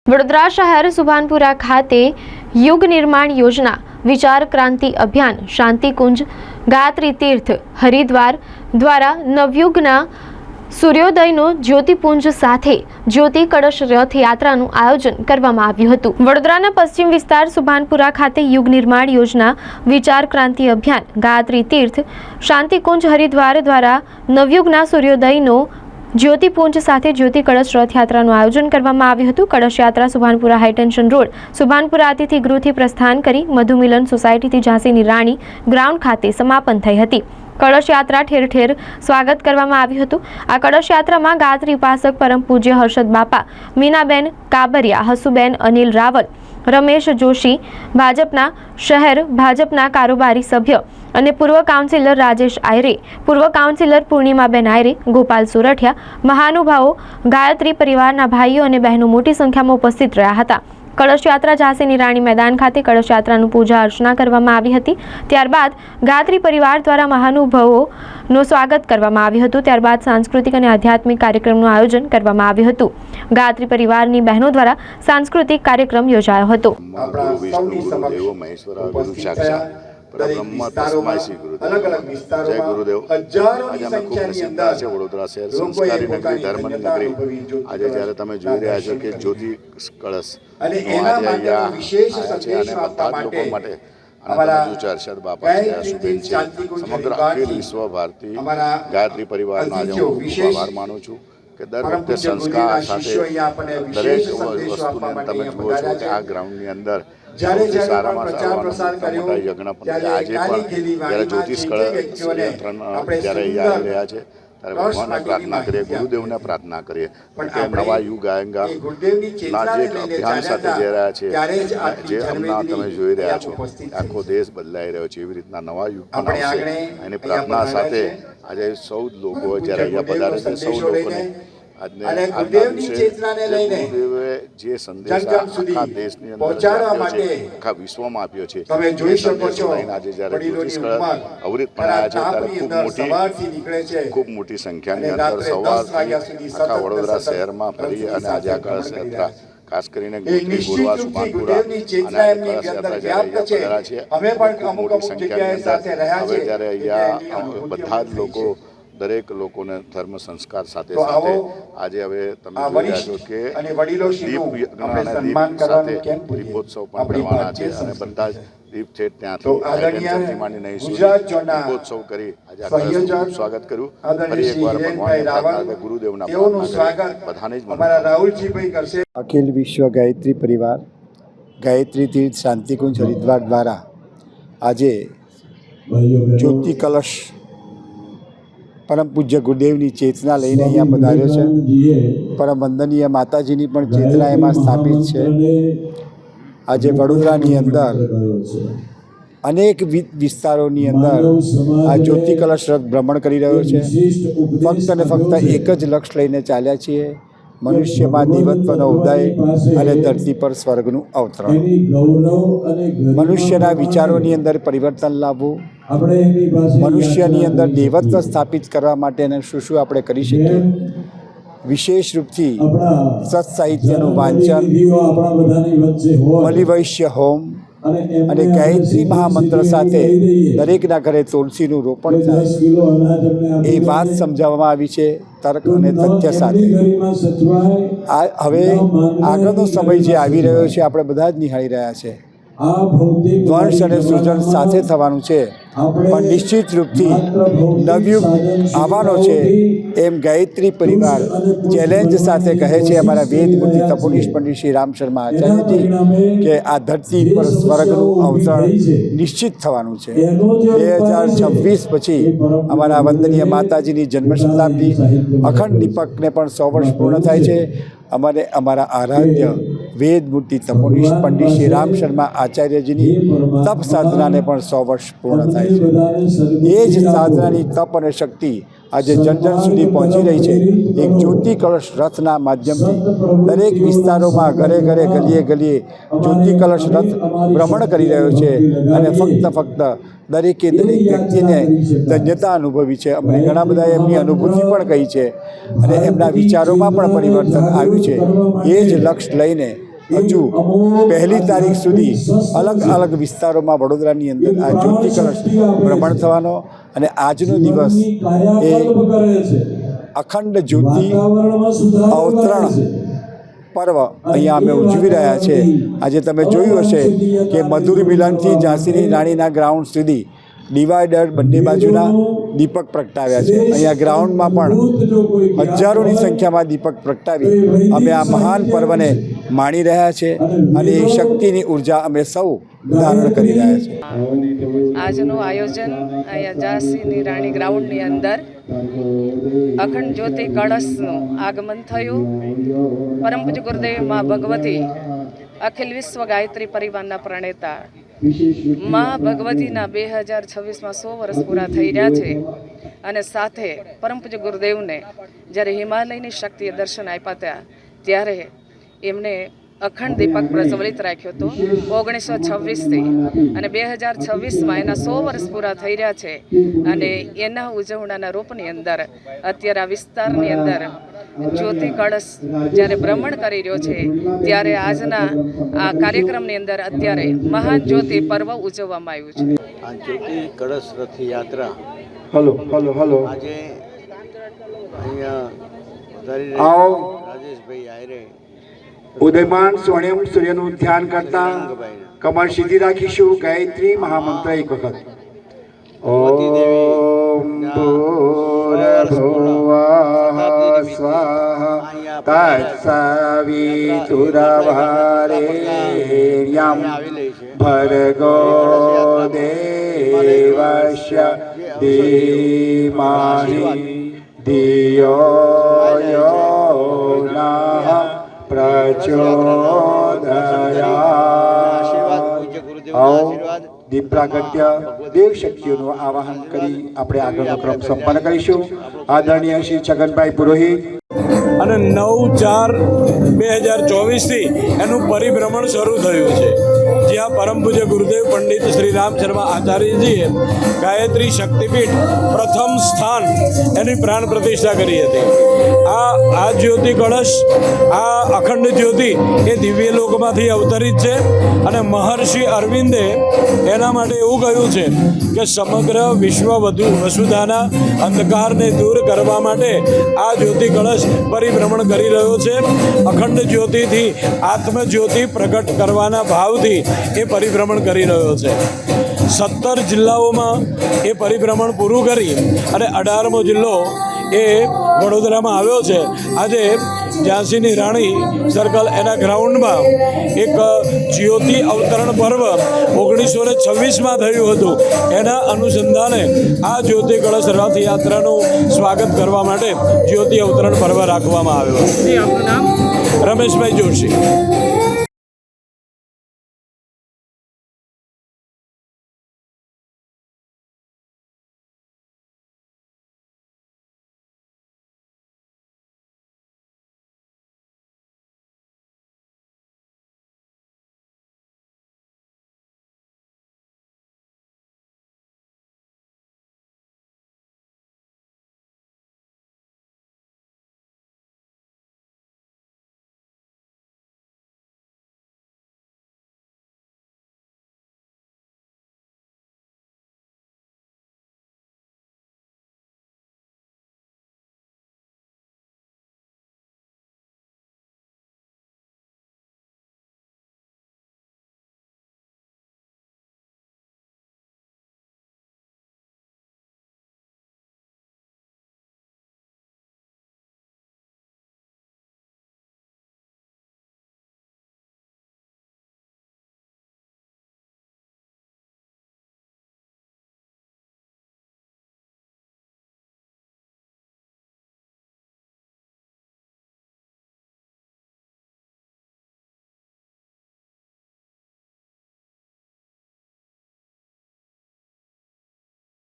વડોદરા શહેર સુભાનપુરા ખાતે યુગ નિર્માણ યોજના વિચાર ક્રાંતિ અભિયાન શાંતિકુંજ ગાયત્રી તીર્થ હરિદ્વાર દ્વારા નવયુગના સૂર્યોદયનો જ્યોતિપુંજ સાથે જ્યોતિ કળશ રથયાત્રાનું આયોજન કરવામાં આવ્યું હતું। વડોદરાના પશ્ચિમ વિસ્તાર સુભાનપુરા ખાતે યુગ નિર્માણ યોજના વિચાર ક્રાંતિ અભિયાન ગાયત્રી તીર્થ શાંતિકુંજ હરિદ્વાર દ્વારા નવયુગના સૂર્યોદયનો જ્યોતિપુંજ સાથે જ્યોતિ કળશ રથયાત્રાનું આયોજન કરવામાં આવ્યું હતું। કળશ યાત્રા સુભાનપુરા હાઈટેન્શન રોડ સુભાનપુરા અતિથિ ગૃહથી પ્રસ્થાન કરી મધુમિલન સોસાયટીથી ઝાંસીની રાણી ગ્રાઉન્ડ ખાતે સમાપન થઈ હતી। કળશ યાત્રા ઠેર ઠેર સ્વાગત કરવામાં આવ્યું હતું। આ કળશ યાત્રામાં ગાયત્રી ઉપાસક પરમ પૂજ્ય હર્ષદ બાપા, મીનાબેન કાબરિયા, હસુબેન અનિલ રાવલ, રમેશ જોશી, ભાજપના શહેર ભાજપના કારોબારી સભ્ય અને પૂર્વ કાઉન્સિલર રાજેશ આયરે, પૂર્વ કાઉન્સિલર પૂર્ણિમાબેન આયરે, ગોપાલ સોરઠિયા, મહાનુભાવો, ગાયત્રી પરિવારના ભાઈઓ અને બહેનો મોટી સંખ્યામાં ઉપસ્થિત રહ્યા હતા। કળશ યાત્રા ઝાંસીની રાણી મેદાન ખાતે કળશ યાત્રાનું પૂજા અર્ચના કરવામાં આવી હતી। ત્યારબાદ ગાયત્રી પરિવાર દ્વારા મહાનુભાવોનું સ્વાગત કરવામાં આવ્યું હતું। ત્યારબાદ સાંસ્કૃતિક અને આધ્યાત્મિક કાર્યક્રમનું આયોજન કરવામાં આવ્યું હતું। ગાયત્રી પરિવારની બહેનો દ્વારા સાંસ્કૃતિક કાર્યક્રમ યોજાયો હતો। जय गुरुदेव। आज અમે ખૂબ પ્રસિદ્ધ છે વડોદરા શહેર સંસ્કારી નગરી, ધર્મની નગરી। આજે જ્યારે તમે જોઈ રહ્યા છો કે જ્યોતિ કળશ આજે અહીંયા છે અને બધા જ લોકો માટે હર્ષદ બાપા છે, હસુબેન છે, સમગ્ર અખિલ વિશ્વ ભારતી ગાયત્રી પરિવારનો આજે હું ખૂબ આભાર માનું છું કે દર વખતે સંસ્કાર સાથે દરેક વસ્તુને તમે જુઓ છો કે આ ગ્રાઉન્ડની અંદર સૌથી સારામાં સારા મોટા યજ્ઞ પણ આજે પણ જ્યારે જ્યોતિષ કળશ જ્યારે અહીંયા આવી રહ્યા છે ત્યારે ભગવાનને પ્રાર્થના કરીએ, ગુરુદેવને પ્રાર્થના કરીએ કે નવા યુગ આયેગા ના જે અભિયાન સાથે જઈ રહ્યા છે, જે હમણાં તમે જોઈ રહ્યા છો આખો દેશ બદલાઈ રહ્યો છે, એવી રીતના નવા યુગ પણ આવશે એની પ્રાર્થના સાથે આજે સૌ લોકો જ્યારે અહીંયા પધારે છે સૌ લોકોને જે સંદેશ આખા દેશની અંદર આખા વિશ્વમાં આપ્યો છે એ સંદેશો લઈને આજે જ્યારે જ્યોતિષ કળશ અવરિત આવ્યા છે ત્યારે ખૂબ મોટી સંખ્યાની અંદર સવારથી આખા વડોદરા શહેરમાં ફરી અને આજે આ કળશ યાત્રા ખાસ કરીને ગોરવા સુભાનપુરા અને કળશ યાત્રા જ્યારે અહીંયા પધાર્યા છે ખૂબ મોટી સંખ્યાની અંદર હવે જ્યારે અહીંયા બધા જ લોકો દરેક લોકોને ધર્મ સંસ્કાર સાથે સાથે આજે હવે તમે જોઈ રહ્યા છો કે દીપ યજ્ઞ અને દીપ સાથે દીપોત્સવ પણ કરવાના છે અને બધા જ દીપ છે ત્યાંથી માંડી નહીં સુધી દીપોત્સવ કરી આજે સ્વાગત કર્યું। ફરી એકવાર ભગવાનને ગુરુદેવના બધાને જ અખિલ વિશ્વ ગાયત્રી પરિવાર ગાયત્રી તીર્થ શાંતિકુંજ હરિદ્વાર દ્વારા આજે જ્યોતિ કલશ પરમ પૂજ્ય ગુરુદેવની ચેતના લઈને અહીંયા પધાર્યો છે। પરમ વંદનીય માતાજીની પણ ચેતના એમાં સ્થાપિત છે। આજે વડોદરાની અંદર અનેક વિસ્તારોની અંદર આ જ્યોતિ કલશ રથ ભ્રમણ કરી રહ્યો છે। ફક્ત અને ફક્ત એક જ લક્ષ્ય લઈને ચાલ્યા છીએ, મનુષ્યમાં દેવત્વનો ઉદય અને ધરતી પર સ્વર્ગનું અવતરણ। મનુષ્યના વિચારોની અંદર પરિવર્તન લાવવું, મનુષ્યની અંદર દેવત્વ સ્થાપિત કરવા માટે શું આપણે કરી શકીએ, વિશેષ રૂપથી સત સાહિત્યનું વાંચન, બલિવૈશ્ય હોમ અને ગાયત્રી મહામંત્ર સાથે દરેકના ઘરે તુલસીનું રોપણ થાય એ વાત સમજાવવામાં આવી છે તર્ક અને તથ્ય સાથે। હવે આગળનો સમય જે આવી રહ્યો છે આપણે બધા જ નિહાળી રહ્યા છે। વંશ અને સૃજન સાથે થવાનું છે, પણ નિશ્ચિત રૂપથી નવયુગ આવવાનો છે એમ ગાયત્રી પરિવાર ચેલેન્જ સાથે કહે છે અમારા વેદ મૂર્તિ તપોનિષ્ઠ પંડિત શ્રી રામ શર્મા આચાર્યજી કે આ ધરતી પર સ્વર્ગનું અવતરણ નિશ્ચિત થવાનું છે। 2026 પછી અમારા વંદનીય માતાજીની જન્મ શતાબ્દી અખંડ દીપકને પણ 100 વર્ષ પૂર્ણ થાય છે। અમારા આરાધ્ય વેદ મૂર્તિ તપોનિષ્ઠ પંડિત શ્રી રામ શર્મા આચાર્યજીની તપ સાધનાને પણ 100 વર્ષ પૂર્ણ થાય છે। એ જ સાધનાની તપ અને શક્તિ આજે જન જન સુધી પહોંચી રહી છે। એક જ્યોતિ કળશ રથના માધ્યમથી દરેક વિસ્તારોમાં ઘરે ઘરે ગલીએ ગલીએ જ્યોતિ કળશ રથ ભ્રમણ કરી રહ્યો છે અને ફક્ત દરેકે દરેક વ્યક્તિને ધન્યતા અનુભવી છે। અમને ઘણા બધા એમની અનુભૂતિ પણ કહી છે અને એમના વિચારોમાં પણ પરિવર્તન આવ્યું છે। એ જ લક્ષ્ય લઈને હજુ 1 તારીખ સુધી અલગ અલગ વિસ્તારોમાં વડોદરાની અંદર આ જ્યોતિ કળશ ભ્રમણ થવાનો અને આજનો દિવસ એ અખંડ જ્યોતિ અવતરણ પર્વ અહીંયા અમે ઉજવી રહ્યા છે। આજે તમે જોયું હશે કે મધુર મિલનથી ઝાંસીની રાણીના ગ્રાઉન્ડ સુધી ડિવાઈડર બંને બાજુના દીપક પ્રગટાવ્યા છે। અહીંયા ગ્રાઉન્ડમાં પણ હજારોની સંખ્યામાં દીપક પ્રગટાવી અમે આ મહાન પર્વને માણી રહ્યા છે અને એ શક્તિની ઉર્જા અમે સૌ ધારણ કરી રહ્યા છે। આજનું આયોજન અહીંયા ઝાંસીની રાણી ગ્રાઉન્ડની અંદર અખંડ જ્યોતિ કળશનું આગમન થયું। પરમ પૂજ્ય ગુરુદેવ મા ભગવતી અખિલ વિશ્વ ગાયત્રી પરિવારના પ્રણેતા મા ભગવતીના 2026માં 100 વર્ષ પૂરા થઈ રહ્યા છે અને સાથે પરમ પૂજ્ય ગુરુદેવને જ્યારે હિમાલયની શક્તિએ દર્શન આપ્યા હતા ત્યારે એમને અખંડ દીપક પ્રજ્વલિત રાખ્યો હતો 1926થી અને 2026માં એના 100 વર્ષ પૂરા થઈ રહ્યા છે અને એના ઉજવણાના રૂપની અંદર અત્યારે આ વિસ્તારની અંદર જ્યોતિ કળશ જ્યારે ભ્રમણ કરી રહ્યો છે ત્યારે આજના આ કાર્યક્રમની અંદર અત્યારે મહાન જ્યોતિ પર્વ ઉજવવામાં આવ્યું છે। આ જ્યોતિ કળશ રથયાત્રા આજે અહીંયા રાજેશભાઈ આયરે ઉદયમાન સ્વર્ણિમ સૂર્યનું ધ્યાન કરતા કમર સીધી રાખીશું। ગાયત્રી મહામંત્ર એક વખત ઓમ ભૂર્ભુવઃ સ્વાહા તત્સવિતુર્વરેણ્યં ભર્ગો દેવસ્ય ધીમહિ ધિયો યો નઃ પ્રચોદયાત। દીપ પ્રાગટ્ય દેવ શક્તિઓનું આવાહન કરી આપણે આગળનો ક્રમ સંપન્ન કરીશું। આદરણીય શ્રી છગનભાઈ પુરોહિત અને 9/4/2024થી એનું પરિભ્રમણ શરૂ થયું છે, જ્યાં પરમ પૂજ્ય ગુરુદેવ પંડિત શ્રી રામ શર્મા આચાર્યજીએ ગાયત્રી શક્તિપીઠ પ્રથમ સ્થાન એની પ્રાણ પ્રતિષ્ઠા કરી હતી। આ જ્યોતિ કળશ, આ અખંડ જ્યોતિ એ દિવ્ય લોકમાંથી અવતરિત છે અને મહર્ષિ અરવિંદે એના માટે એવું કહ્યું છે કે સમગ્ર વિશ્વ વસુધાના અંધકારને દૂર કરવા માટે આ જ્યોતિ કળશ પરિભ્રમણ કરી રહ્યો છે। અખંડ જ્યોતિથી આત્મજ્યોતિ પ્રગટ કરવાના ભાવથી એ પરિભ્રમણ કરી રહ્યો છે। 17 જિલ્લાઓમાં એ પરિભ્રમણ પૂરું કરી અને 18મો જિલ્લો એ વડોદરામાં આવ્યો છે। આજે ઝાંસીની રાણી સર્કલ એના ગ્રાઉન્ડમાં એક જ્યોતિ અવતરણ પર્વ 1926માં થયું હતું, એના અનુસંધાને આ જ્યોતિ કળશ રથયાત્રાનું સ્વાગત કરવા માટે જ્યોતિ અવતરણ પર્વ રાખવામાં આવ્યો। રમેશભાઈ જોશી।